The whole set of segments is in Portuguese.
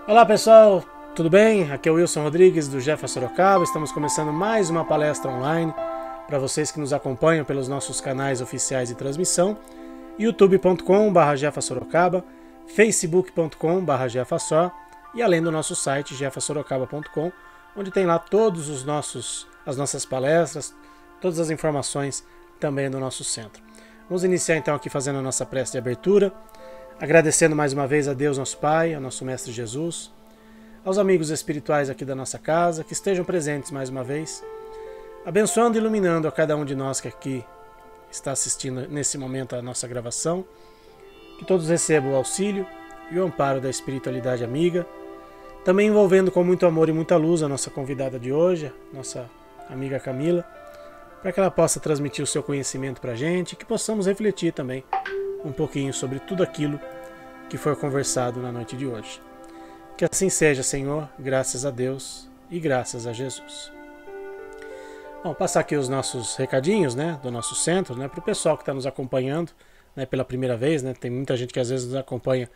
Olá pessoal, tudo bem? Aqui é o Wilson Rodrigues do Jefa Sorocaba. Estamos começando mais uma palestra online para vocês que nos acompanham pelos nossos canais oficiais de transmissão, youtube.com/Jefa Sorocaba, facebook.com/Jefa Jefasor e além do nosso site jefasorocaba.com, onde tem lá todos as nossas palestras, todas as informações também do nosso centro. Vamos iniciar então aqui fazendo a nossa prece de abertura, agradecendo mais uma vez a Deus nosso Pai, ao nosso Mestre Jesus, aos amigos espirituais aqui da nossa casa, que estejam presentes mais uma vez, abençoando e iluminando a cada um de nós que aqui está assistindo nesse momento a nossa gravação, que todos recebam o auxílio e o amparo da espiritualidade amiga, também envolvendo com muito amor e muita luz a nossa convidada de hoje, nossa amiga Camila, para que ela possa transmitir o seu conhecimento para a gente e que possamos refletir também um pouquinho sobre tudo aquilo que foi conversado na noite de hoje. Que assim seja, Senhor, graças a Deus e graças a Jesus. Bom, passar aqui os nossos recadinhos, do nosso centro, para o pessoal que está nos acompanhando, pela primeira vez, tem muita gente que às vezes nos acompanha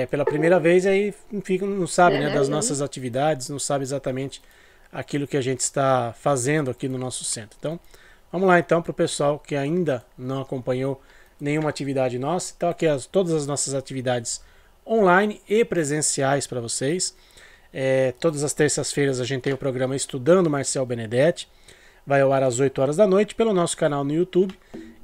pela primeira vez e aí não sabe, das nossas atividades, não sabe exatamente aquilo que a gente está fazendo aqui no nosso centro. Então, vamos lá então para o pessoal que ainda não acompanhou nenhuma atividade nossa. Então aqui todas as nossas atividades online e presenciais para vocês. Todas as terças-feiras a gente tem o programa Estudando Marcel Benedetti. Vai ao ar às 8 horas da noite pelo nosso canal no YouTube.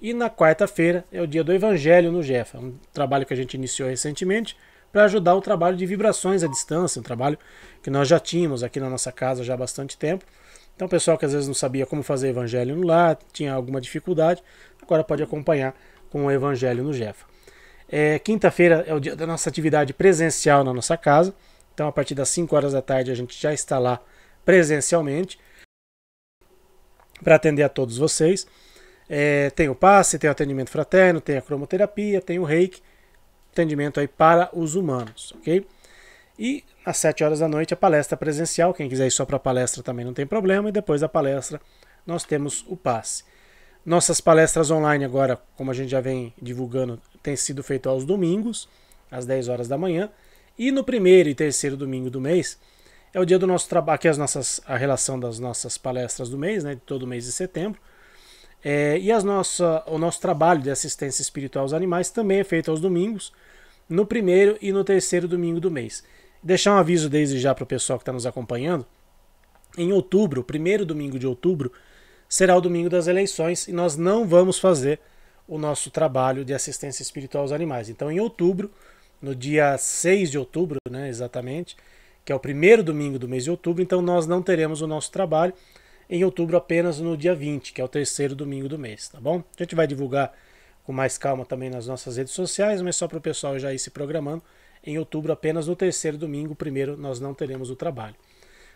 E na quarta-feira é o dia do Evangelho no Jefa, um trabalho que a gente iniciou recentemente para ajudar o trabalho de vibrações à distância, um trabalho que nós já tínhamos aqui na nossa casa já há bastante tempo. Então o pessoal que às vezes não sabia como fazer Evangelho no lar, tinha alguma dificuldade, agora pode acompanhar com o Evangelho no Jefa. Quinta-feira é o dia da nossa atividade presencial na nossa casa. Então, a partir das 5 horas da tarde, a gente já está lá presencialmente para atender a todos vocês. Tem o passe, tem o atendimento fraterno, tem a cromoterapia, tem o reiki, atendimento aí para os humanos, ok? E às 7 horas da noite a palestra presencial. Quem quiser ir só para a palestra também não tem problema. E depois da palestra nós temos o passe. Nossas palestras online agora, como a gente já vem divulgando, tem sido feito aos domingos, às 10 horas da manhã. E no primeiro e terceiro domingo do mês, é o dia do nosso trabalho, aqui a relação das nossas palestras do mês, de todo mês de setembro. E o nosso trabalho de assistência espiritual aos animais também é feito aos domingos, no primeiro e no terceiro domingo do mês. Deixar um aviso desde já para o pessoal que está nos acompanhando. Em outubro, o primeiro domingo de outubro, será o domingo das eleições e nós não vamos fazer o nosso trabalho de assistência espiritual aos animais. Então, em outubro, no dia 6 de outubro, exatamente, que é o primeiro domingo do mês de outubro, então nós não teremos o nosso trabalho em outubro apenas no dia 20, que é o terceiro domingo do mês, tá bom? A gente vai divulgar com mais calma também nas nossas redes sociais, mas só para o pessoal já ir se programando. Em outubro, apenas no terceiro domingo, primeiro, nós não teremos o trabalho.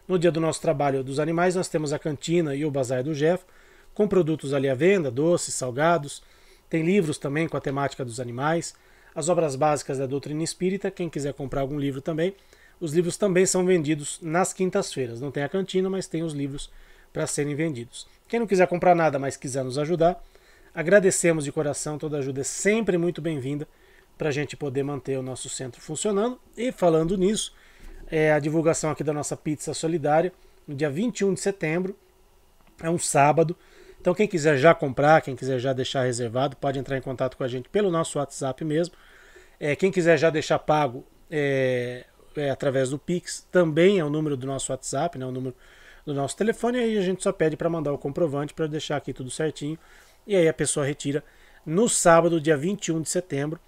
No dia do nosso trabalho dos animais, nós temos a cantina e o bazar do Jeff, com produtos ali à venda, doces, salgados. Tem livros também com a temática dos animais, as obras básicas da doutrina espírita, quem quiser comprar algum livro também. Os livros também são vendidos nas quintas-feiras. Não tem a cantina, mas tem os livros para serem vendidos. Quem não quiser comprar nada, mas quiser nos ajudar, agradecemos de coração, toda ajuda é sempre muito bem-vinda para a gente poder manter o nosso centro funcionando. E falando nisso, a divulgação aqui da nossa pizza solidária, no dia 21 de setembro, é um sábado. Então quem quiser já comprar, quem quiser já deixar reservado, pode entrar em contato com a gente pelo nosso WhatsApp mesmo. Quem quiser já deixar pago através do Pix, também é o número do nosso WhatsApp, o número do nosso telefone, e aí a gente só pede para mandar o comprovante para deixar aqui tudo certinho. E aí a pessoa retira no sábado, dia 21 de setembro.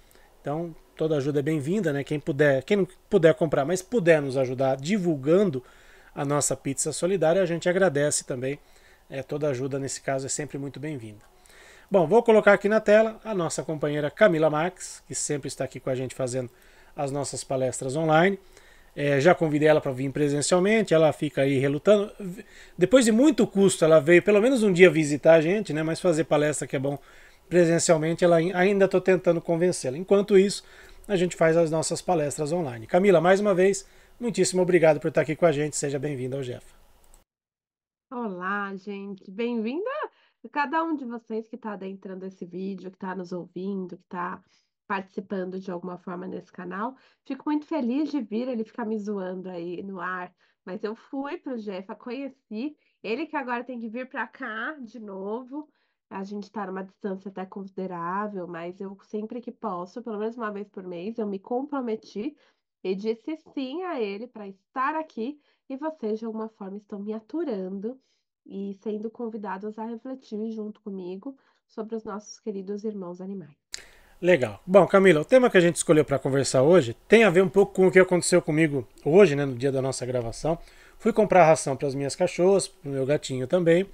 Então, toda ajuda é bem-vinda, Quem não puder comprar, mas puder nos ajudar divulgando a nossa pizza solidária, a gente agradece também. Toda ajuda nesse caso é sempre muito bem-vinda. Bom, vou colocar aqui na tela a nossa companheira Camila Marques, que sempre está aqui com a gente fazendo as nossas palestras online. Já convidei ela para vir presencialmente, ela fica aí relutando. Depois de muito custo, ela veio pelo menos um dia visitar a gente, mas fazer palestra que é bom presencialmente, ela ainda estou tentando convencê-la. Enquanto isso, a gente faz as nossas palestras online. Camila, mais uma vez, muitíssimo obrigado por estar aqui com a gente. Seja bem-vinda ao Jeff. Olá, gente. Bem-vinda a cada um de vocês que está adentrando esse vídeo, que está nos ouvindo, que está participando de alguma forma nesse canal. Fico muito feliz de vir ele ficar me zoando aí no ar. Mas eu fui pro Jefa, conheci. Ele que agora tem que vir para cá de novo. A gente está numa distância até considerável, mas eu sempre que posso, pelo menos uma vez por mês, eu me comprometi e disse sim a ele para estar aqui. E vocês, de alguma forma, estão me aturando e sendo convidados a refletir junto comigo sobre os nossos queridos irmãos animais. Legal. Bom, Camila, o tema que a gente escolheu para conversar hoje tem a ver um pouco com o que aconteceu comigo hoje, né, no dia da nossa gravação. Fui comprar ração para as minhas cachorras, para o meu gatinho também.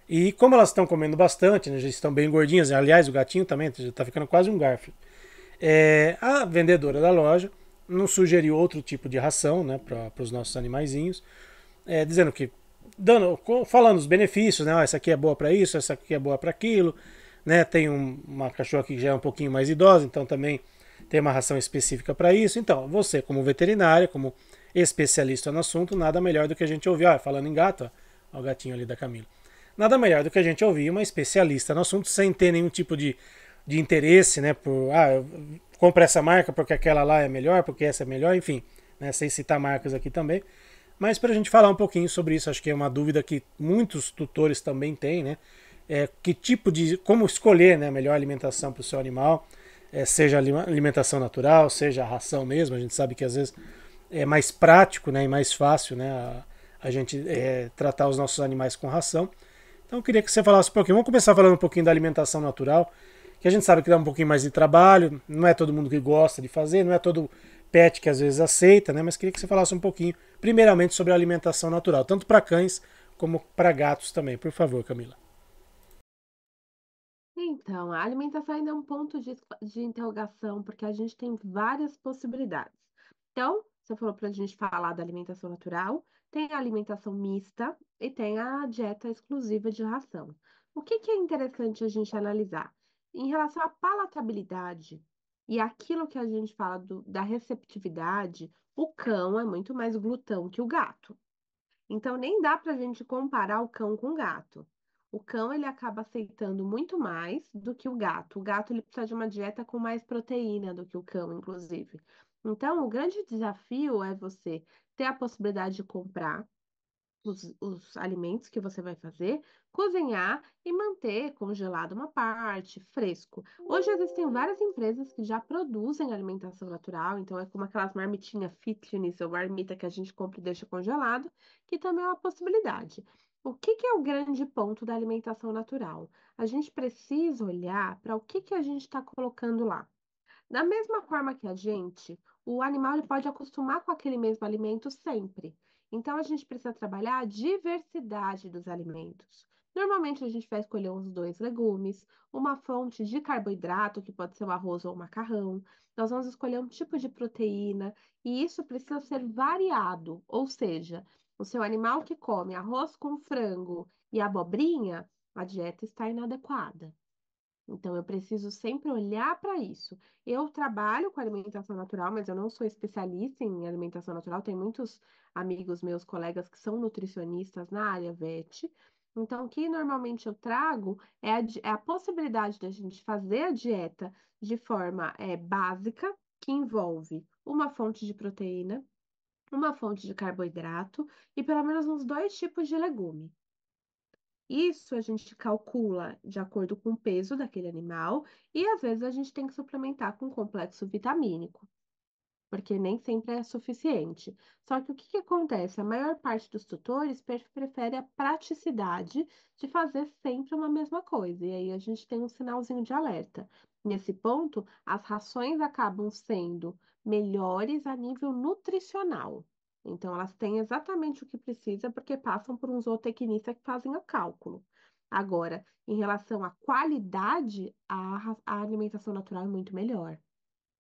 E como elas estão comendo bastante, né, já estão bem gordinhas, aliás, o gatinho também já está ficando quase um garfo. A vendedora da loja nos sugeriu outro tipo de ração, né, para os nossos animaizinhos, dizendo que falando os benefícios, né? Essa aqui é boa para isso, essa aqui é boa para aquilo, né? Tem uma cachorra aqui que já é um pouquinho mais idosa, então também tem uma ração específica para isso. Então, você como veterinária, como especialista no assunto, nada melhor do que a gente ouvir, falando em gato, ó, o gatinho ali da Camila. Nada melhor do que a gente ouvir uma especialista no assunto sem ter nenhum tipo de interesse, né? Eu compro essa marca porque aquela lá é melhor, porque essa é melhor, enfim, né? Sem citar marcas aqui também. Mas para a gente falar um pouquinho sobre isso, acho que é uma dúvida que muitos tutores também têm, né? Que tipo de. Como escolher, né, a melhor alimentação para o seu animal, seja alimentação natural, seja a ração mesmo. A gente sabe que às vezes é mais prático, né, e mais fácil, né, a gente tratar os nossos animais com ração. Então eu queria que você falasse um pouquinho. Vamos começar falando um pouquinho da alimentação natural, que a gente sabe que dá um pouquinho mais de trabalho, não é todo mundo que gosta de fazer, não é todo pet que às vezes aceita, né? Mas queria que você falasse um pouquinho, primeiramente, sobre a alimentação natural, tanto para cães como para gatos também. Por favor, Camila. Então, a alimentação ainda é um ponto de interrogação, porque a gente tem várias possibilidades. Então, você falou para a gente falar da alimentação natural, tem a alimentação mista e tem a dieta exclusiva de ração. O que que é interessante a gente analisar? Em relação à palatabilidade e aquilo que a gente fala da receptividade, o cão é muito mais glutão que o gato. Então, nem dá para a gente comparar o cão com o gato. O cão, ele acaba aceitando muito mais do que o gato. O gato, ele precisa de uma dieta com mais proteína do que o cão, inclusive. Então, o grande desafio é você ter a possibilidade de comprar os alimentos que você vai fazer, cozinhar e manter congelado uma parte, fresco. Hoje existem várias empresas que já produzem alimentação natural, então é como aquelas marmitinhas fitness ou marmita que a gente compra e deixa congelado, que também é uma possibilidade. O que que é o grande ponto da alimentação natural? A gente precisa olhar para o que que a gente está colocando lá. Da mesma forma que a gente, o animal ele pode acostumar com aquele mesmo alimento sempre. Então, a gente precisa trabalhar a diversidade dos alimentos. Normalmente, a gente vai escolher uns dois legumes, uma fonte de carboidrato, que pode ser o arroz ou o macarrão. Nós vamos escolher um tipo de proteína, e isso precisa ser variado, ou seja, o seu animal que come arroz com frango e abobrinha, a dieta está inadequada. Então, eu preciso sempre olhar para isso. Eu trabalho com alimentação natural, mas eu não sou especialista em alimentação natural. Tem muitos amigos meus, colegas, que são nutricionistas na área VET. Então, o que normalmente eu trago é a possibilidade da gente fazer a dieta de forma básica, que envolve uma fonte de proteína, uma fonte de carboidrato e pelo menos uns dois tipos de legume. Isso a gente calcula de acordo com o peso daquele animal e às vezes a gente tem que suplementar com complexo vitamínico, porque nem sempre é suficiente. Só que o que que acontece? A maior parte dos tutores prefere a praticidade de fazer sempre uma mesma coisa, e aí a gente tem um sinalzinho de alerta. Nesse ponto, as rações acabam sendo melhores a nível nutricional. Então, elas têm exatamente o que precisa, porque passam por um zootecnista que fazem o cálculo. Agora, em relação à qualidade, a alimentação natural é muito melhor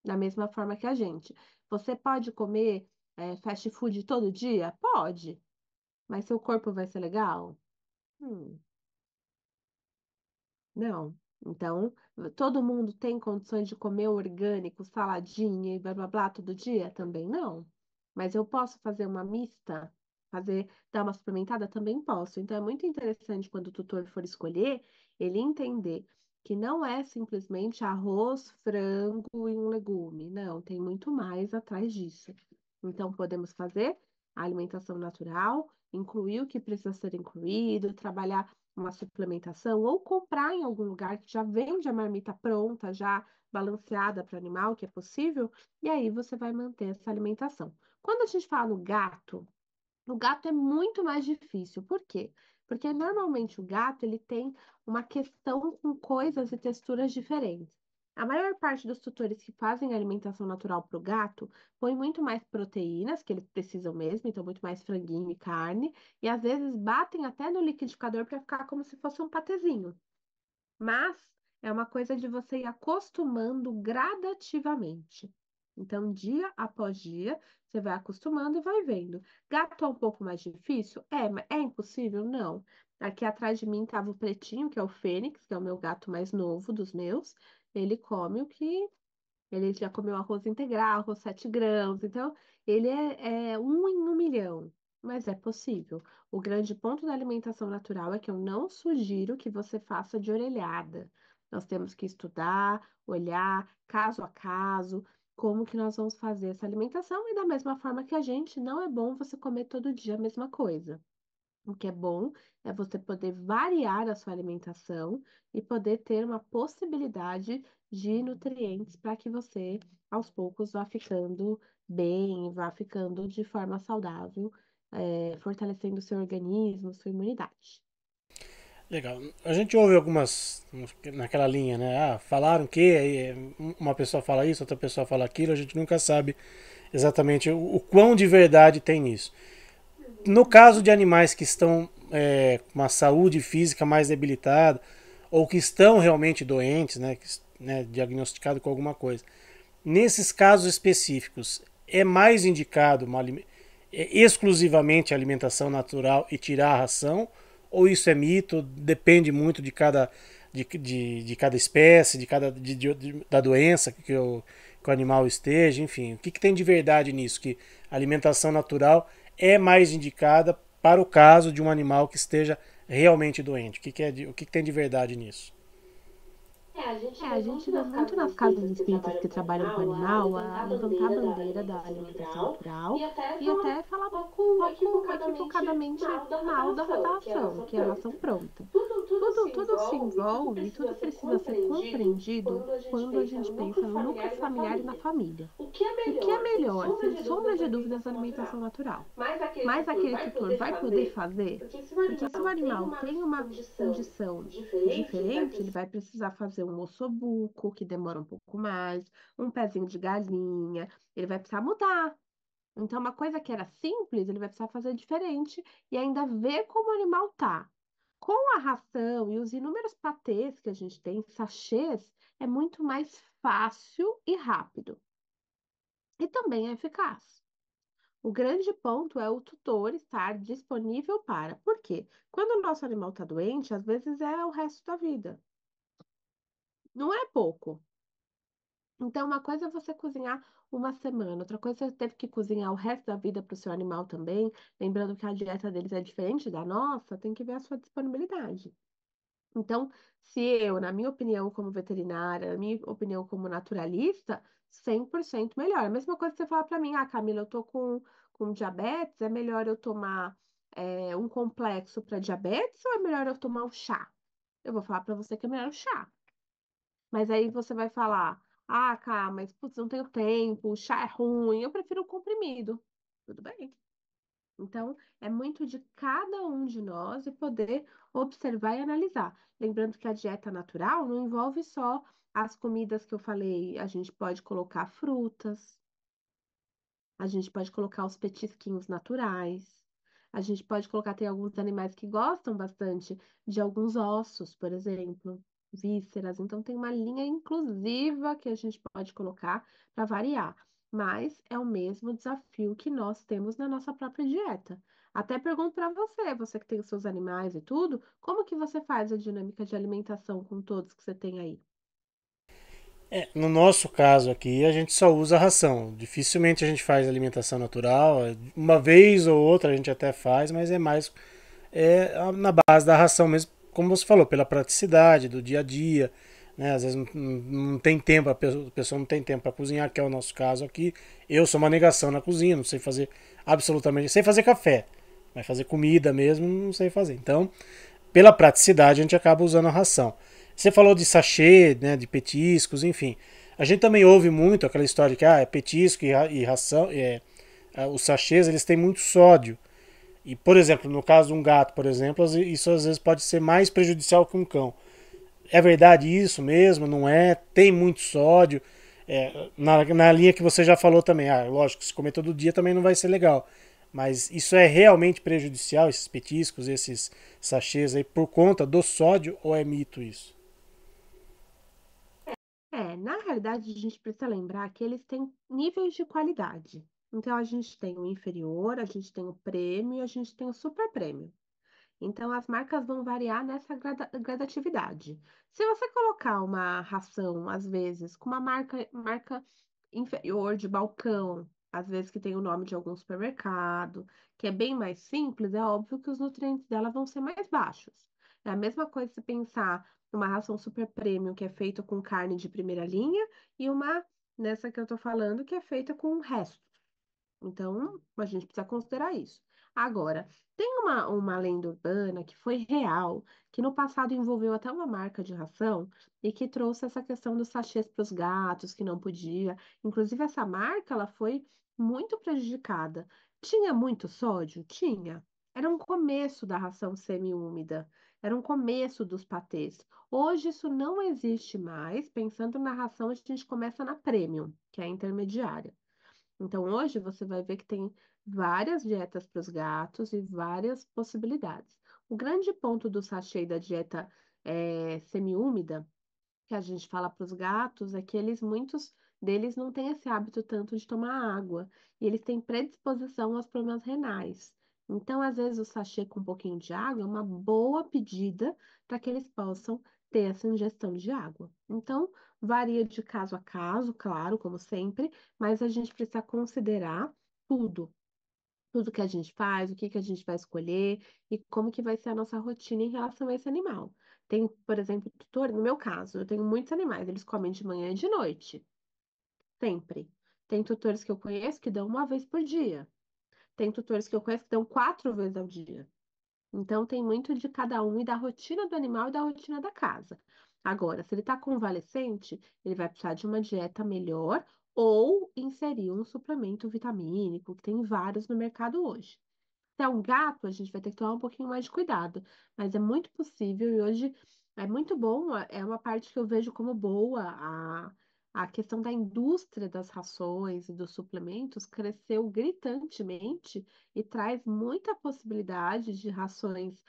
da mesma forma que a gente. Você pode comer fast food todo dia? Pode, mas seu corpo vai ser legal? Hum, não. Então, todo mundo tem condições de comer orgânico, saladinha e blá blá blá todo dia? Também não. Mas eu posso fazer uma mista, dar uma suplementada? Também posso. Então, é muito interessante quando o tutor for escolher, ele entender que não é simplesmente arroz, frango e um legume. Não, tem muito mais atrás disso. Então, podemos fazer a alimentação natural, incluir o que precisa ser incluído, trabalhar uma suplementação ou comprar em algum lugar que já vende a marmita pronta, já balanceada para o animal, que é possível, e aí você vai manter essa alimentação. Quando a gente fala no gato, o gato é muito mais difícil. Por quê? Porque normalmente o gato ele tem uma questão com coisas e texturas diferentes. A maior parte dos tutores que fazem alimentação natural para o gato põe muito mais proteínas, que eles precisam mesmo, então muito mais franguinho e carne, e às vezes batem até no liquidificador para ficar como se fosse um patezinho. Mas é uma coisa de você ir acostumando gradativamente. Então, dia após dia, você vai acostumando e vai vendo. Gato é um pouco mais difícil? É, mas é impossível? Não. Aqui atrás de mim estava o Pretinho, que é o Fênix, que é o meu gato mais novo dos meus. Ele come o que ele já comeu arroz integral, arroz 7 grãos, então ele é um em 1 milhão, mas é possível. O grande ponto da alimentação natural é que eu não sugiro que você faça de orelhada. Nós temos que estudar, olhar caso a caso, como que nós vamos fazer essa alimentação, e da mesma forma que a gente, não é bom você comer todo dia a mesma coisa. O que é bom é você poder variar a sua alimentação e poder ter uma possibilidade de nutrientes para que você, aos poucos, vá ficando bem, vá ficando de forma saudável, fortalecendo o seu organismo, sua imunidade. Legal. A gente ouve algumas naquela linha, né? Ah, falaram que, aí uma pessoa fala isso, outra pessoa fala aquilo, a gente nunca sabe exatamente o quão de verdade tem nisso. No caso de animais que estão com uma saúde física mais debilitada, ou que estão realmente doentes, né, diagnosticado com alguma coisa, nesses casos específicos, é mais indicado exclusivamente a alimentação natural e tirar a ração? Ou isso é mito? Depende muito de cada espécie, da doença que o animal esteja, enfim. O que tem de verdade nisso? Que a alimentação natural é mais indicada para o caso de um animal que esteja realmente doente. O que tem de verdade nisso? A gente vê muito nas casas espíritas que trabalham com animal a levantar a bandeira da alimentação natural e até falar um pouco equivocadamente mal da ração, que é a ração pronta. Tudo se envolve e tudo precisa ser compreendido quando a gente pensa no núcleo familiar e na família. O que é melhor, sem sombra de dúvidas, a alimentação natural. Mas aquele tutor vai poder fazer? Porque se o animal tem uma condição diferente, ele vai precisar fazer um ossobuco, que demora um pouco mais, um pezinho de galinha, ele vai precisar mudar. Então, uma coisa que era simples, ele vai precisar fazer diferente e ainda ver como o animal tá. Com a ração e os inúmeros patês que a gente tem, sachês, é muito mais fácil e rápido. E também é eficaz. O grande ponto é o tutor estar disponível para. Por quê? Quando o nosso animal está doente, às vezes é o resto da vida. Não é pouco. Então, uma coisa é você cozinhar uma semana, outra coisa é você teve que cozinhar o resto da vida para o seu animal também. Lembrando que a dieta deles é diferente da nossa, tem que ver a sua disponibilidade. Então, se eu, na minha opinião como veterinária, na minha opinião como naturalista, 100% melhor. A mesma coisa que você fala para mim, ah, Camila, eu tô com diabetes, é melhor eu tomar um complexo para diabetes ou é melhor eu tomar um chá? Eu vou falar para você que é melhor o chá. Mas aí você vai falar, ah, cá, mas putz, não tenho tempo, o chá é ruim, eu prefiro o comprimido. Tudo bem. Então, é muito de cada um de nós e poder observar e analisar. Lembrando que a dieta natural não envolve só as comidas que eu falei, a gente pode colocar frutas, a gente pode colocar os petisquinhos naturais, a gente pode colocar, tem alguns animais que gostam bastante de alguns ossos, por exemplo, vísceras. Então, tem uma linha inclusiva que a gente pode colocar para variar. Mas é o mesmo desafio que nós temos na nossa própria dieta. Até pergunto para você, você que tem os seus animais e tudo, como que você faz a dinâmica de alimentação com todos que você tem aí? No nosso caso aqui, a gente só usa ração. Dificilmente a gente faz alimentação natural. Uma vez ou outra a gente até faz, mas é mais na base da ração mesmo, como você falou, pela praticidade do dia a dia. né? Às vezes não tem tempo, a pessoa não tem tempo para cozinhar, que é o nosso caso aqui. Eu sou uma negação na cozinha, não sei fazer absolutamente, sei fazer café, mas fazer comida mesmo não sei fazer. Então, pela praticidade, a gente acaba usando a ração. Você falou de sachê, né, de petiscos, enfim. A gente também ouve muito aquela história de que é petisco e ração, os sachês eles têm muito sódio. E, por exemplo, no caso de um gato, por exemplo, isso às vezes pode ser mais prejudicial que um cão. É verdade isso mesmo? Não é? Tem muito sódio? Na linha que você já falou também. Lógico, se comer todo dia também não vai ser legal. Mas isso é realmente prejudicial, esses petiscos, esses sachês aí, por conta do sódio ou é mito isso? Na realidade, a gente precisa lembrar que eles têm níveis de qualidade. Então, a gente tem o inferior, a gente tem o prêmio e a gente tem o super prêmio. Então, as marcas vão variar nessa gradatividade. Se você colocar uma ração, às vezes, com uma marca inferior de balcão, às vezes que tem o nome de algum supermercado, que é bem mais simples, é óbvio que os nutrientes dela vão ser mais baixos. É a mesma coisa se pensar numa ração super premium, que é feita com carne de primeira linha, e uma, nessa que eu tô falando, que é feita com resto. Então, a gente precisa considerar isso. Agora, tem uma lenda urbana que foi real, que no passado envolveu até uma marca de ração e que trouxe essa questão dos sachês para os gatos, que não podia. Inclusive, essa marca, ela foi muito prejudicada. Tinha muito sódio? Tinha. Era um começo da ração semi-úmida. Era um começo dos patês. Hoje isso não existe mais. Pensando na ração, a gente começa na premium, que é a intermediária. Então, hoje você vai ver que tem várias dietas para os gatos e várias possibilidades. O grande ponto do sachê e da dieta semi-úmida que a gente fala para os gatos é que muitos deles não têm esse hábito tanto de tomar água e eles têm predisposição aos problemas renais. Então, às vezes, o sachê com um pouquinho de água é uma boa pedida para que eles possam ter essa ingestão de água. Então, varia de caso a caso, claro, como sempre, mas a gente precisa considerar tudo. Tudo que a gente faz, o que que a gente vai escolher e como que vai ser a nossa rotina em relação a esse animal. Tem, por exemplo, tutor, no meu caso, eu tenho muitos animais, eles comem de manhã e de noite, sempre. Tem tutores que eu conheço que dão uma vez por dia. Tem tutores que eu conheço que dão 4 vezes ao dia. Então, tem muito de cada um e da rotina do animal e da rotina da casa. Agora, se ele está convalescente, ele vai precisar de uma dieta melhor ou inserir um suplemento vitamínico, que tem vários no mercado hoje. Se é um gato, a gente vai ter que tomar um pouquinho mais de cuidado, mas é muito possível e hoje é muito bom, é uma parte que eu vejo como boa, a questão da indústria das rações e dos suplementos cresceu gritantemente e traz muita possibilidade de rações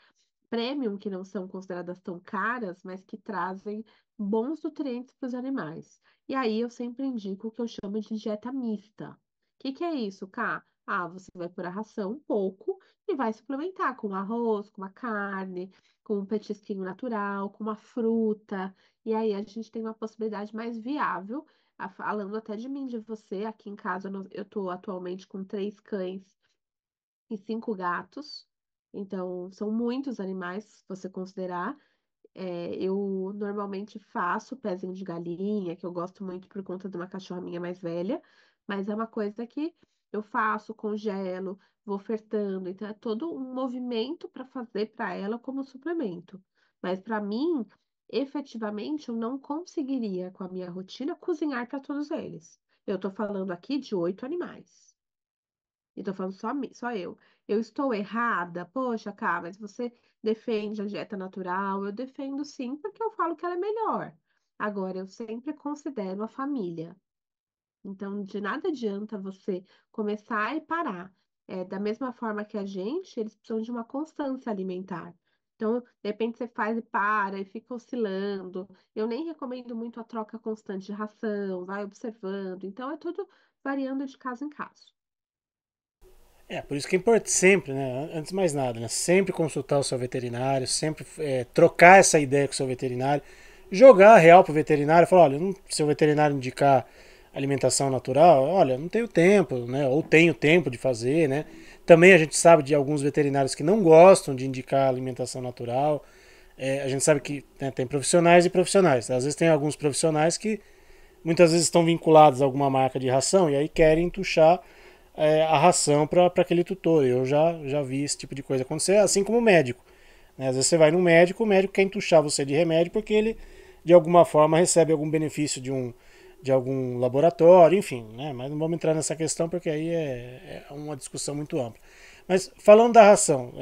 premium, que não são consideradas tão caras, mas que trazem bons nutrientes para os animais. E aí eu sempre indico o que eu chamo de dieta mista. O que é isso, Ká? Você vai pôr a ração um pouco e vai suplementar com arroz, com uma carne, com um petisquinho natural, com uma fruta. E aí a gente tem uma possibilidade mais viável. Falando até de mim, de você, aqui em casa eu estou atualmente com 3 cães e 5 gatos. Então, são muitos animais, se você considerar. Eu normalmente faço pezinho de galinha, que eu gosto muito por conta de uma cachorra minha mais velha, mas é uma coisa que eu faço, congelo, vou ofertando. Então, é todo um movimento para fazer para ela como suplemento. Mas para mim, efetivamente, eu não conseguiria, com a minha rotina, cozinhar para todos eles. Eu estou falando aqui de 8 animais. E tô falando só eu. Eu estou errada? Poxa, cá, mas você defende a dieta natural? Eu defendo sim, porque eu falo que ela é melhor. Agora, eu sempre considero a família. Então, de nada adianta você começar e parar. Da mesma forma que a gente, eles precisam de uma constância alimentar. Então, de repente você faz e para e fica oscilando. Eu nem recomendo muito a troca constante de ração, vai observando. Então, é tudo variando de caso em caso. Por isso que é importante sempre, né? Antes de mais nada, né? Sempre consultar o seu veterinário, sempre trocar essa ideia com o seu veterinário, jogar a real pro veterinário, falar, olha, se o veterinário indicar alimentação natural, olha, não tenho tempo, né? Ou tenho tempo de fazer, né? Também a gente sabe de alguns veterinários que não gostam de indicar alimentação natural. A gente sabe que, né, tem profissionais e profissionais. Às vezes tem alguns profissionais que muitas vezes estão vinculados a alguma marca de ração e aí querem entuchar a ração para aquele tutor. Eu já vi esse tipo de coisa acontecer, assim como o médico. Né? Às vezes você vai no médico, o médico quer entuchar você de remédio porque ele, de alguma forma, recebe algum benefício de algum laboratório, enfim. Né? Mas não vamos entrar nessa questão porque aí é uma discussão muito ampla. Mas falando da ração,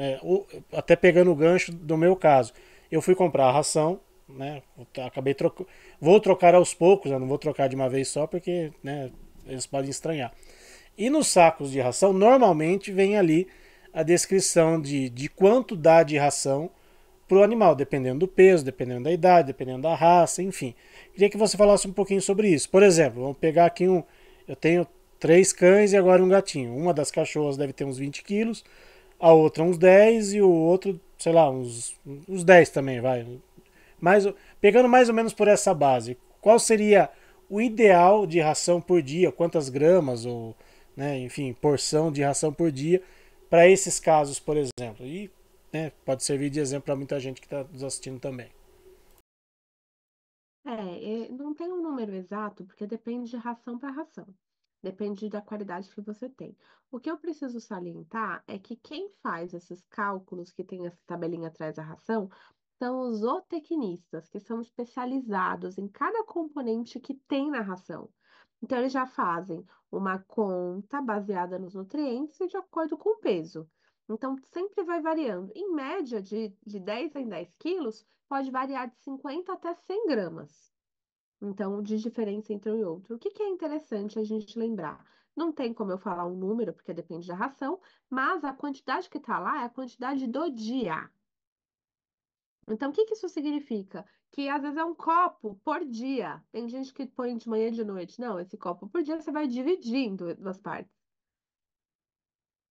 até pegando o gancho do meu caso, eu fui comprar a ração, né? Acabei trocando. Vou trocar aos poucos, eu não vou trocar de uma vez só porque, né, eles podem estranhar. E nos sacos de ração, normalmente vem ali a descrição de quanto dá de ração para o animal, dependendo do peso, dependendo da idade, dependendo da raça, enfim. Queria que você falasse um pouquinho sobre isso. Por exemplo, vamos pegar aqui um. Eu tenho 3 cães e agora um gatinho. Uma das cachorras deve ter uns 20 quilos, a outra uns 10 e o outro, sei lá, uns 10 também, vai. Pegando mais ou menos por essa base, qual seria o ideal de ração por dia? Quantas gramas ou, né, enfim, porção de ração por dia para esses casos, por exemplo? E, né, pode servir de exemplo para muita gente que está nos assistindo também. Não tem um número exato, porque depende de ração para ração. Depende da qualidade que você tem. O que eu preciso salientar é que quem faz esses cálculos, que tem essa tabelinha atrás da ração, são os zootecnistas, que são especializados em cada componente que tem na ração. Então, eles já fazem uma conta baseada nos nutrientes e de acordo com o peso. Então, sempre vai variando. Em média, de 10 em 10 quilos, pode variar de 50 até 100 gramas. Então, de diferença entre um e outro. O que que é interessante a gente lembrar? Não tem como eu falar um número, porque depende da ração, mas a quantidade que está lá é a quantidade do dia. Então, o que que isso significa? Que às vezes é um copo por dia. Tem gente que põe de manhã e de noite. Não, esse copo por dia você vai dividindo em duas partes.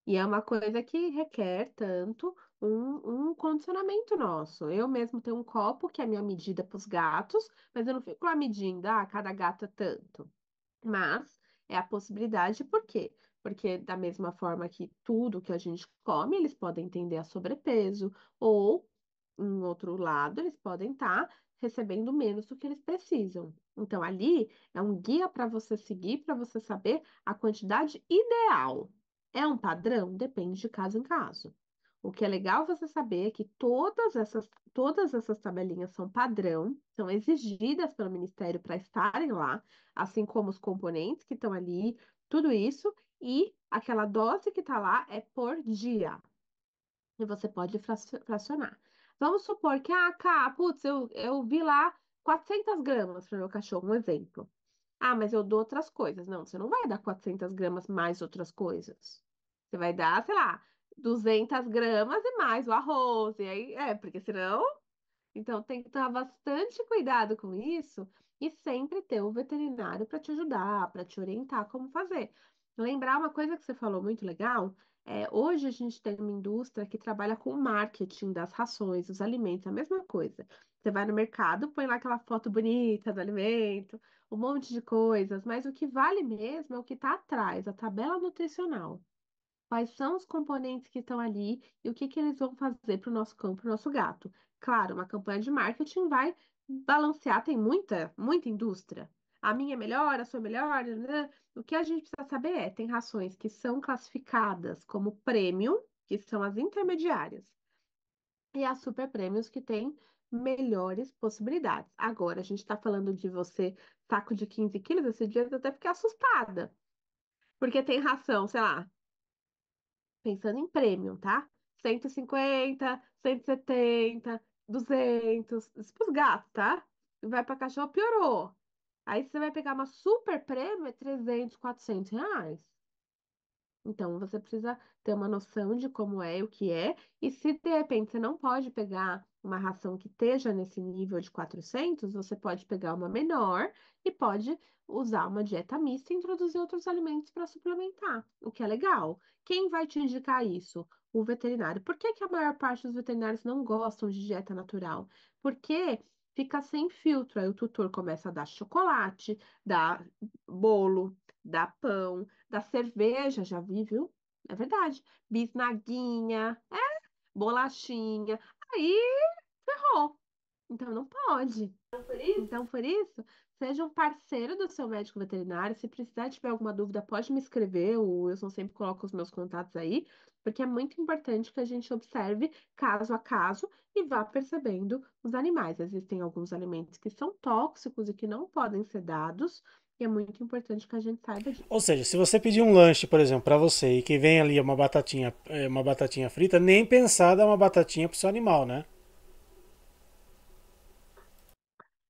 E é uma coisa que requer tanto um condicionamento nosso. Eu mesmo tenho um copo que é a minha medida para os gatos, mas eu não fico lá medindo, cada gato é tanto. Mas é a possibilidade, por quê? Porque da mesma forma que tudo que a gente come, eles podem tender a sobrepeso, ou, em outro lado, eles podem estar recebendo menos do que eles precisam. Então, ali é um guia para você seguir, para você saber a quantidade ideal. É um padrão? Depende de caso em caso. O que é legal você saber é que todas essas tabelinhas são padrão, são exigidas pelo Ministério para estarem lá, assim como os componentes que estão ali, tudo isso, e aquela dose que está lá é por dia. E você pode fracionar. Vamos supor que, putz, eu vi lá 400 gramas para meu cachorro, um exemplo. Ah, mas eu dou outras coisas. Não, você não vai dar 400 gramas mais outras coisas. Você vai dar, sei lá, 200 gramas e mais o arroz. E aí, porque senão então, tem que tomar bastante cuidado com isso e sempre ter um veterinário para te ajudar, para te orientar como fazer. Lembrar uma coisa que você falou muito legal, hoje a gente tem uma indústria que trabalha com o marketing das rações, dos alimentos, a mesma coisa. Você vai no mercado, põe lá aquela foto bonita do alimento, um monte de coisas, mas o que vale mesmo é o que está atrás, a tabela nutricional. Quais são os componentes que estão ali e o que que eles vão fazer para o nosso cão, para o nosso gato? Claro, uma campanha de marketing vai balancear, tem muita, muita indústria. A minha é melhor, a sua é melhor, né? O que a gente precisa saber tem rações que são classificadas como premium, que são as intermediárias, e as super prêmios que têm melhores possibilidades. Agora, a gente está falando de você, saco de 15 quilos, esse dia eu até fiquei assustada, porque tem ração, sei lá, pensando em prêmio, tá? 150, 170, 200, isso pros gatos, tá? Vai pra cachorro, piorou. Aí você vai pegar uma super prêmio, é 300, R$ 400. Então, você precisa ter uma noção de como é e o que é. E se de repente você não pode pegar uma ração que esteja nesse nível de 400, você pode pegar uma menor e pode usar uma dieta mista e introduzir outros alimentos para suplementar, o que é legal. Quem vai te indicar isso? O veterinário. Por que que a maior parte dos veterinários não gostam de dieta natural? Porque fica sem filtro. Aí o tutor começa a dar chocolate, dar bolo, dar pão, da cerveja, já vi, viu? É verdade. Bisnaguinha, bolachinha. Aí ferrou. Então não pode. Então, por isso, seja um parceiro do seu médico veterinário. Se precisar, tiver alguma dúvida, pode me escrever. O Wilson sempre coloca os meus contatos aí, porque é muito importante que a gente observe caso a caso e vá percebendo os animais. Existem alguns alimentos que são tóxicos e que não podem ser dados, e é muito importante que a gente saiba Ou disso. seja, se você pedir um lanche, por exemplo, para você e que vem ali uma batatinha frita, nem pensar dar uma batatinha pro seu animal, né?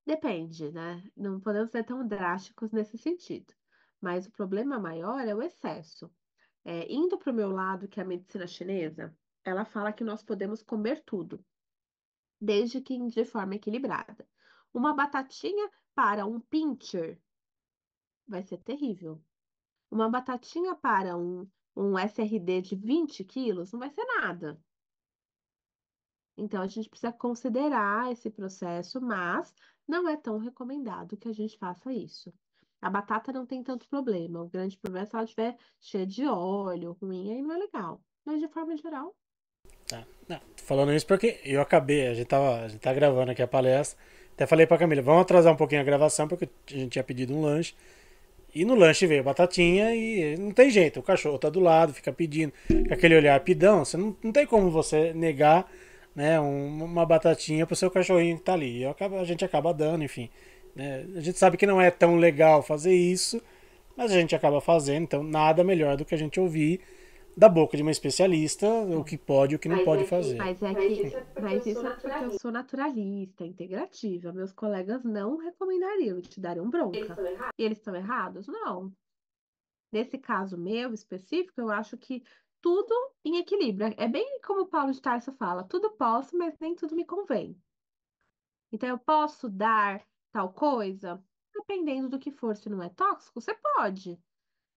Depende, né? Não podemos ser tão drásticos nesse sentido. Mas o problema maior é o excesso. Indo para o meu lado, que é a medicina chinesa, ela fala que nós podemos comer tudo, desde que de forma equilibrada. Uma batatinha para um pincher vai ser terrível. Uma batatinha para um SRD de 20 quilos não vai ser nada. Então, a gente precisa considerar esse processo, mas não é tão recomendado que a gente faça isso. A batata não tem tanto problema. O grande problema é se ela estiver cheia de óleo, ruim, aí não é legal. Mas, de forma geral, Tá. Não, tô falando isso porque eu acabei, a gente tá gravando aqui a palestra. Até falei pra Camila, vamos atrasar um pouquinho a gravação porque a gente tinha pedido um lanche. E no lanche veio batatinha e não tem jeito, o cachorro tá do lado, fica pedindo, com aquele olhar pidão, você não tem como você negar, né, uma batatinha pro seu cachorrinho que tá ali. A gente acaba dando, enfim. Né? A gente sabe que não é tão legal fazer isso, mas a gente acaba fazendo, então nada melhor do que a gente ouvir da boca de uma especialista o que pode e o que não pode fazer. mas isso é porque eu sou naturalista, integrativa. Meus colegas não recomendariam, te dariam bronca. E eles estão errados? Não. Nesse caso meu específico, eu acho que tudo em equilíbrio. É bem como o Paulo de Tarso fala: tudo posso, mas nem tudo me convém. Então, eu posso dar tal coisa? Dependendo do que for, se não é tóxico, você pode.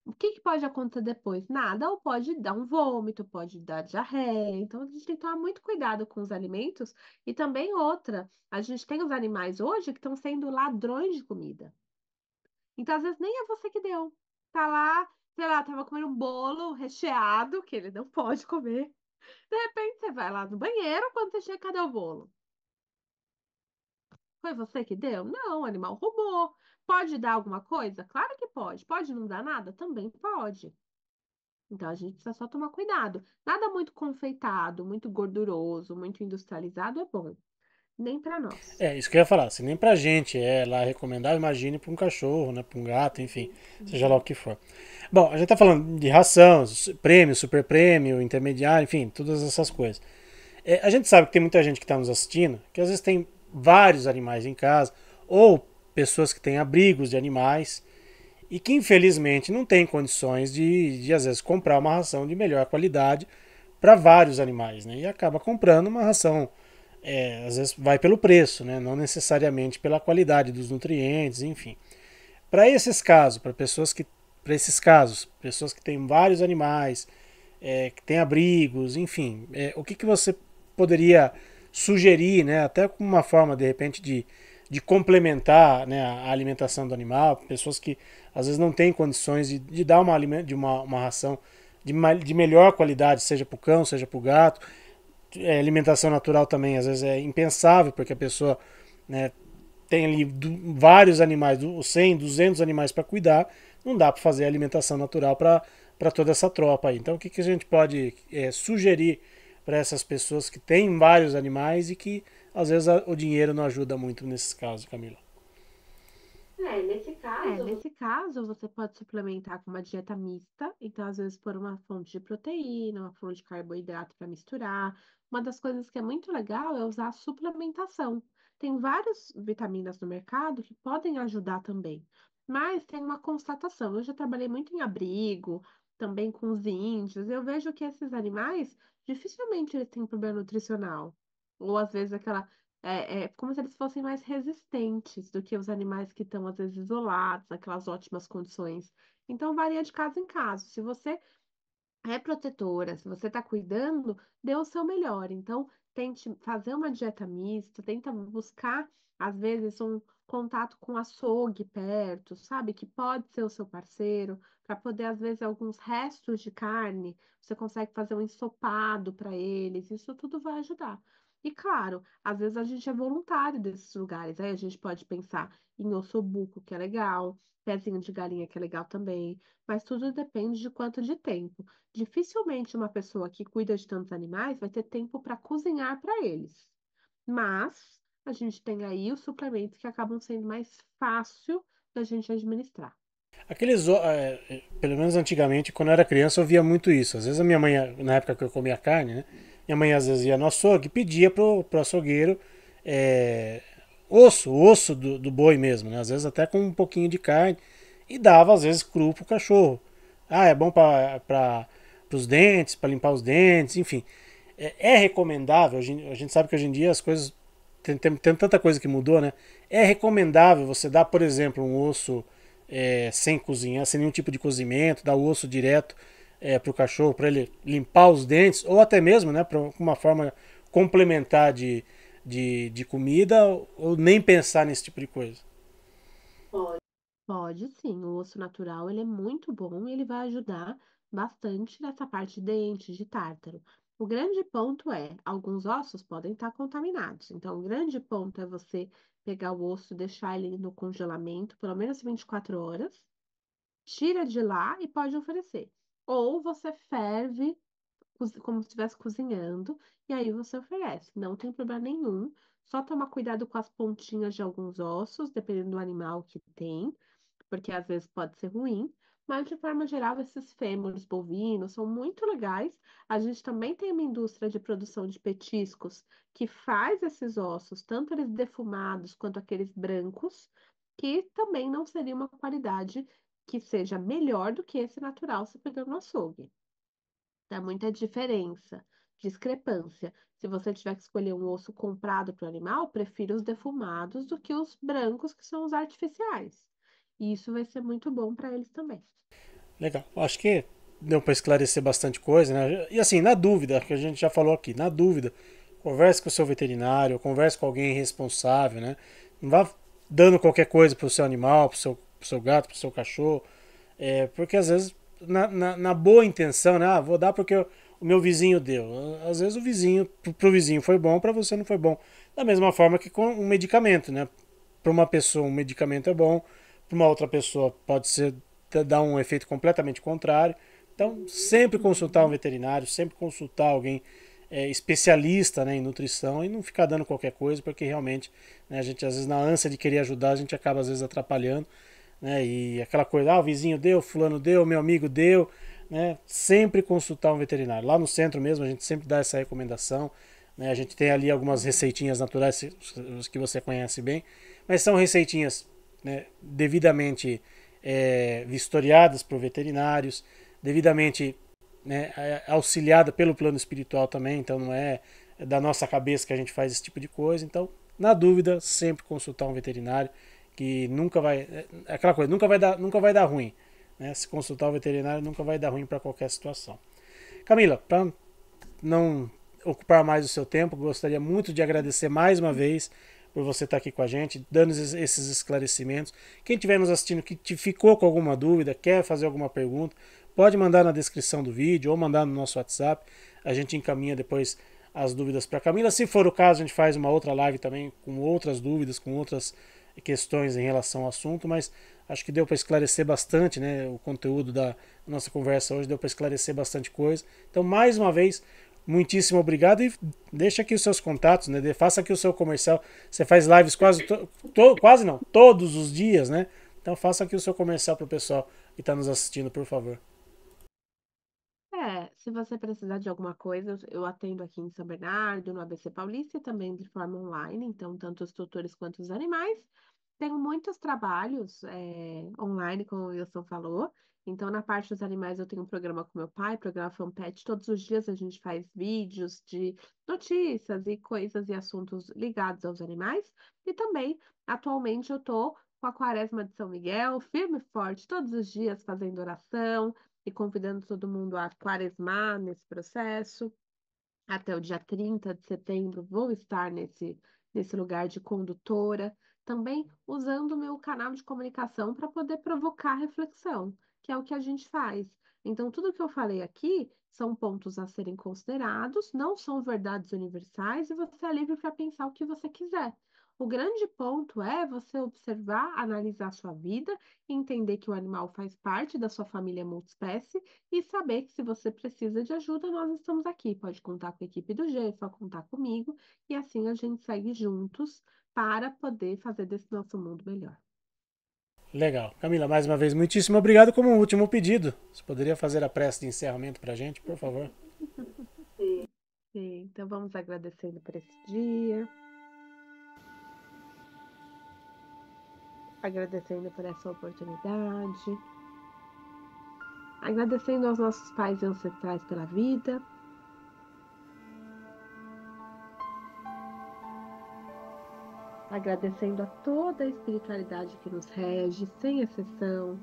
O que que pode acontecer depois? Nada, ou pode dar um vômito, pode dar diarreia. Então, a gente tem que tomar muito cuidado com os alimentos. E também outra, a gente tem os animais hoje que estão sendo ladrões de comida. Então, às vezes, nem é você que deu. Tá lá, sei lá, tava comendo um bolo recheado, que ele não pode comer. De repente, você vai lá no banheiro, quando você chega, cadê o bolo? Foi você que deu? Não, o animal roubou. Pode dar alguma coisa? Claro que pode. Pode não dar nada? Também pode. Então, a gente precisa só tomar cuidado. Nada muito confeitado, muito gorduroso, muito industrializado é bom. Nem para nós. É, isso que eu ia falar, se nem pra gente é lá recomendável, imagine pra um cachorro, né, pra um gato, enfim, seja lá o Uhum. que for. Bom, a gente tá falando de ração, prêmio, super prêmio, intermediário, enfim, todas essas coisas. É, a gente sabe que tem muita gente que está nos assistindo que às vezes tem vários animais em casa, ou pessoas que têm abrigos de animais e que infelizmente não têm condições de às vezes comprar uma ração de melhor qualidade para vários animais, né? E acaba comprando uma ração, às vezes vai pelo preço, né? Não necessariamente pela qualidade dos nutrientes, enfim. Para esses casos, para esses casos, pessoas que têm vários animais, que têm abrigos, enfim, o que você poderia sugerir, né, até como uma forma de repente de complementar, né, a alimentação do animal, pessoas que às vezes não têm condições de dar uma ração de melhor qualidade, seja para o cão, seja para o gato. Alimentação natural também às vezes é impensável, porque a pessoa, né, tem ali vários animais, 100, 200 animais para cuidar, não dá para fazer alimentação natural para toda essa tropa aí. Então, o que, que a gente pode sugerir para essas pessoas que têm vários animais e que às vezes o dinheiro não ajuda muito nesses casos, Camila? Nesse caso, você pode suplementar com uma dieta mista, então às vezes pôr uma fonte de proteína, uma fonte de carboidrato para misturar. Uma das coisas que é muito legal é usar a suplementação. Tem várias vitaminas no mercado que podem ajudar também, mas tem uma constatação. Eu já trabalhei muito em abrigo, também com os índios. Eu vejo que esses animais dificilmente eles têm problema nutricional. Ou às vezes aquela é como se eles fossem mais resistentes do que os animais que estão, às vezes, isolados, naquelas ótimas condições. Então, varia de caso em caso. Se você é protetora, se você está cuidando, dê o seu melhor. Então, tente fazer uma dieta mista, tenta buscar, às vezes, um contato com açougue perto, sabe? Que pode ser o seu parceiro, para poder, às vezes, alguns restos de carne, você consegue fazer um ensopado para eles. Isso tudo vai ajudar. E claro, às vezes a gente é voluntário desses lugares, aí a gente pode pensar em ossobuco, que é legal, pezinho de galinha, que é legal também, mas tudo depende de quanto de tempo. Dificilmente uma pessoa que cuida de tantos animais vai ter tempo para cozinhar para eles. Mas a gente tem aí os suplementos que acabam sendo mais fácil da gente administrar. Pelo menos antigamente, quando eu era criança, eu via muito isso. Às vezes a minha mãe, na época que eu comia carne, né? Minha mãe às vezes ia no açougue e pedia pro açougueiro é, o osso do boi mesmo, né? Às vezes até com um pouquinho de carne e dava às vezes cru pro cachorro. Ah, é bom para os dentes, para limpar os dentes, enfim. É recomendável, a gente sabe que hoje em dia as coisas tem tanta coisa que mudou, né? É recomendável você dar, por exemplo, um osso sem cozinhar, sem nenhum tipo de cozimento, dar o osso direto para o cachorro, para ele limpar os dentes, ou até mesmo, né, para uma forma complementar de comida, ou nem pensar nesse tipo de coisa. Pode sim, o osso natural ele é muito bom e ele vai ajudar bastante nessa parte de dente, de tártaro. O grande ponto é, alguns ossos podem estar contaminados. Então, o grande ponto é você pegar o osso, deixar ele no congelamento pelo menos 24 horas, tira de lá e pode oferecer. Ou você ferve como se estivesse cozinhando, e aí você oferece. Não tem problema nenhum. Só tomar cuidado com as pontinhas de alguns ossos, dependendo do animal que tem, porque às vezes pode ser ruim. Mas, de forma geral, esses fêmures bovinos são muito legais. A gente também tem uma indústria de produção de petiscos que faz esses ossos, tanto eles defumados quanto aqueles brancos, que também não seria uma qualidade que seja melhor do que esse natural se pegando no açougue. Dá muita diferença, discrepância. Se você tiver que escolher um osso comprado para o animal, prefira os defumados do que os brancos, que são os artificiais. E isso vai ser muito bom para eles também. Legal. Acho que deu para esclarecer bastante coisa, né? E assim, na dúvida, que a gente já falou aqui, na dúvida, converse com o seu veterinário, converse com alguém responsável, né? Não vá dando qualquer coisa pro seu animal, pro seu gato, pro seu cachorro, porque às vezes, na boa intenção, né? Ah, vou dar porque o meu vizinho deu. Às vezes o vizinho, pro vizinho foi bom, para você não foi bom. Da mesma forma que com um medicamento, né? Para uma pessoa um medicamento é bom, para uma outra pessoa pode ser dar um efeito completamente contrário. Então, sempre consultar um Uhum. veterinário, sempre consultar alguém especialista, né, em nutrição e não ficar dando qualquer coisa, porque realmente, né, a gente às vezes na ânsia de querer ajudar, a gente acaba às vezes atrapalhando, né, e aquela coisa, ah, o vizinho deu, fulano deu, meu amigo deu, né, sempre consultar um veterinário. Lá no centro mesmo a gente sempre dá essa recomendação, né, a gente tem ali algumas Sim. receitinhas naturais, os que você conhece bem, mas são receitinhas, né, devidamente vistoriadas por veterinários, devidamente, né, auxiliada pelo plano espiritual também, então não é da nossa cabeça que a gente faz esse tipo de coisa. Então, na dúvida, sempre consultar um veterinário, que nunca vai. É aquela coisa, nunca vai dar ruim. Né? Se consultar o veterinário, nunca vai dar ruim para qualquer situação. Camila, para não ocupar mais o seu tempo, gostaria muito de agradecer mais uma vez por você estar aqui com a gente, dando esses esclarecimentos. Quem estiver nos assistindo que te ficou com alguma dúvida, quer fazer alguma pergunta, pode mandar na descrição do vídeo ou mandar no nosso WhatsApp. A gente encaminha depois as dúvidas para a Camila. Se for o caso, a gente faz uma outra live também com outras dúvidas, com outras questões em relação ao assunto, mas acho que deu para esclarecer bastante, né? O conteúdo da nossa conversa hoje deu para esclarecer bastante coisa. Então, mais uma vez, muitíssimo obrigado e deixa aqui os seus contatos, né? Faça aqui o seu comercial. Você faz lives quase não, todos os dias, né? Então faça aqui o seu comercial para o pessoal que está nos assistindo, por favor. Se você precisar de alguma coisa, eu atendo aqui em São Bernardo, no ABC Paulista e também de forma online, então tanto os tutores quanto os animais. Tenho muitos trabalhos online, como o Wilson falou. Então, na parte dos animais, eu tenho um programa com meu pai, programa FanPet. Todos os dias a gente faz vídeos de notícias e coisas e assuntos ligados aos animais. E também, atualmente, eu estou com a Quaresma de São Miguel, firme e forte, todos os dias fazendo oração e convidando todo mundo a quaresmar nesse processo. Até o dia 30 de setembro vou estar nesse lugar de condutora, também usando o meu canal de comunicação para poder provocar reflexão, que é o que a gente faz. Então, tudo que eu falei aqui são pontos a serem considerados, não são verdades universais e você é livre para pensar o que você quiser. O grande ponto é você observar, analisar a sua vida, entender que o animal faz parte da sua família multiespécie e saber que se você precisa de ajuda, nós estamos aqui. Pode contar com a equipe do G, pode contar comigo e assim a gente segue juntos para poder fazer desse nosso mundo melhor. Legal. Camila, mais uma vez, muitíssimo obrigado. Como último pedido, você poderia fazer a prece de encerramento para a gente, por favor? Sim, então vamos agradecendo por esse dia, agradecendo por essa oportunidade, agradecendo aos nossos pais e ancestrais pela vida, agradecendo a toda a espiritualidade que nos rege, sem exceção,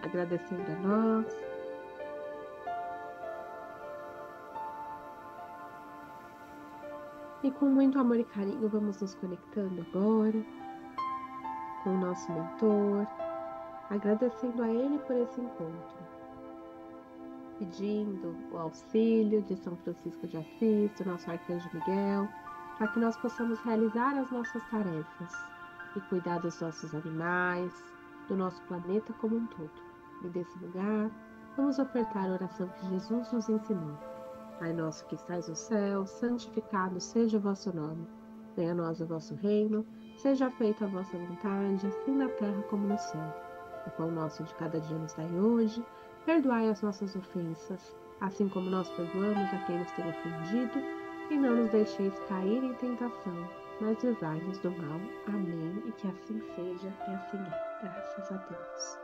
agradecendo a nós. E com muito amor e carinho, vamos nos conectando agora com o nosso mentor, agradecendo a ele por esse encontro, pedindo o auxílio de São Francisco de Assis, do nosso Arcanjo Miguel, para que nós possamos realizar as nossas tarefas e cuidar dos nossos animais, do nosso planeta como um todo. E desse lugar, vamos ofertar a oração que Jesus nos ensinou. Pai nosso que estais no céu, santificado seja o vosso nome. Venha a nós o vosso reino, seja feita a vossa vontade, assim na terra como no céu. O pão nosso de cada dia nos dai hoje, perdoai as nossas ofensas, assim como nós perdoamos a quem nos tem ofendido, e não nos deixeis cair em tentação, mas livrai-nos do mal. Amém. E que assim seja, e assim é. Graças a Deus.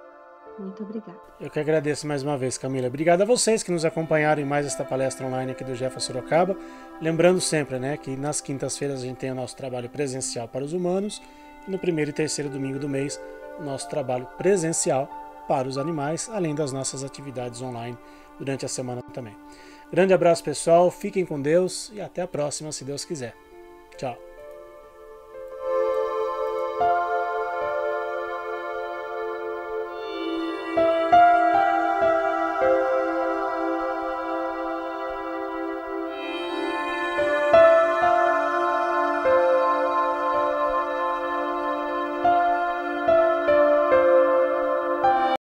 Muito obrigada. Eu que agradeço mais uma vez, Camila. Obrigado a vocês que nos acompanharam em mais esta palestra online aqui do Jefa Sorocaba. Lembrando sempre, né, que nas quintas-feiras a gente tem o nosso trabalho presencial para os humanos e no primeiro e terceiro domingo do mês o nosso trabalho presencial para os animais, além das nossas atividades online durante a semana também. Grande abraço, pessoal. Fiquem com Deus e até a próxima, se Deus quiser. Tchau.